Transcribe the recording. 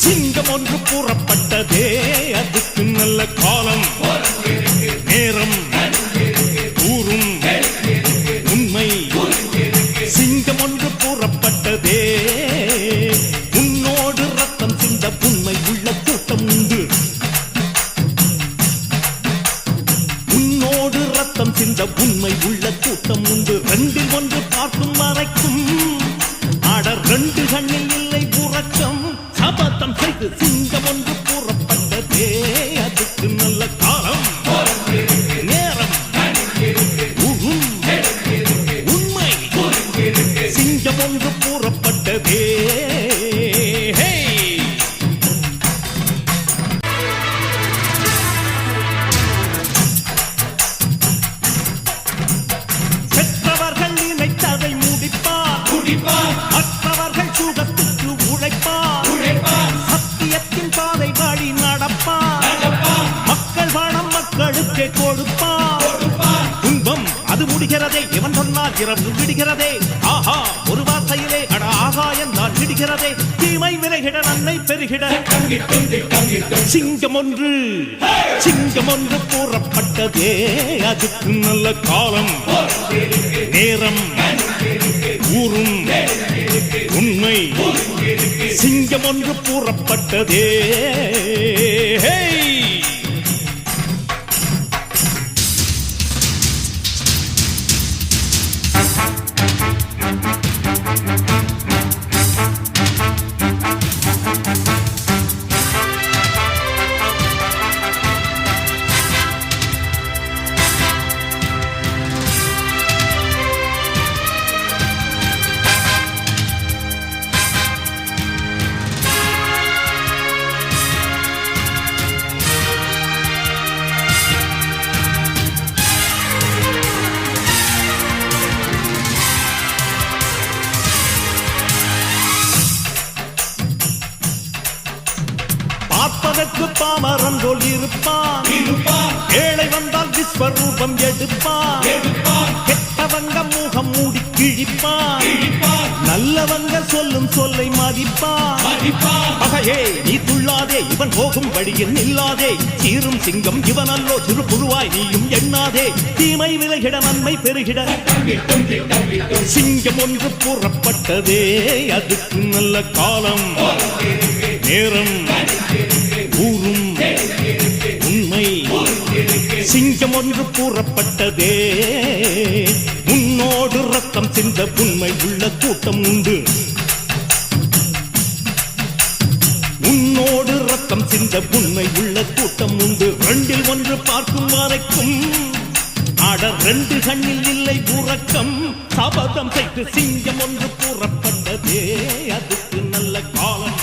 சிங்கம் ஒன்று கூறப்பட்டதே அதுக்கு நல்ல காலம் நேரம் கூறும் உண்மை சிங்கம் ஒன்று கூறப்பட்டதே உன்னோடு ரத்தம் சிந்த உண்மை உள்ள கூட்டம் உண்டு உன்னோடு ரத்தம் சிந்த உண்மை உள்ள கூட்டம் உண்டு ரெண்டில் ஒன்று பார்க்கும் வரைக்கும் ஆடர் ரெண்டு கண்ணில் இல்லை உறக்கம் சபதம் செய்து சிங்கம் ஒன்று கூறப்பட்டதே அதுக்கு நல்ல காலம் நேரம் உண்மை சிங்கம் ஒன்று கூறப்பட்டதே செற்றவர்கள் நினைத்ததை முடிப்பார் மற்றவர்கள் சுகத்துக்கு உழைப்பார் சத்தியத்தின் பாதை வழி நடப்பார் மக்கள் பணம் மக்களுக்கு கொடுப்பார் துன்பம் அது முடிகிறதே இவன் சொன்னால் இரவு விடுகிறதே ஆஹா ஒரு வார்த்தையிலே அட ஆகா என்றால் விடுகிறதே தீமை விலகிட நன்மை பெருகிட சிங்கம் ஒன்று கூறப்பட்டதே அதுக்கு நல்ல காலம் நேரம் ஊரும் உண்மை சிங்கம் ஒன்று கூறப்பட்டதே பார்ப்பதற்கு பாமரன் போல் இருப்பான் ஏழை வந்தால் விஸ்வரூபம் எடுப்பான் கெட்டவங்க முகம் மூடி கிழிப்பான் நல்லவங்க சொல்லும் சொல்லை மதிப்பான் பகையே நீ துள்ளாதே இவன் போகும் வழியில் நில்லாதே சீரும் சிங்கம் இவன் அல்லோ சிறு புழுவாய் நீயும் எண்ணாதே தீமை விலகிட நன்மை பெருகிட சிங்கம் ஒன்று கூறப்பட்டதே அதுக்கு நல்ல காலம் நேரம் ஊரும் உண்மை சிங்கம் ஒன்று கூறப்பட்டதே உன்னோடு ரத்தம் சிந்த உண்மை உள்ள கூட்டம் உண்டு உன்னோடு ரத்தம் சிந்த உண்மை உள்ள கூட்டம் உண்டு ரெண்டில் ஒன்று பார்க்கும் வரைக்கும் ஆடர் ரெண்டு கண்ணில் இல்லை உறக்கம் சபதம் செய்து சிங்கம் ஒன்று கூறப்பட்டதே அதுக்கு நல்ல காலம்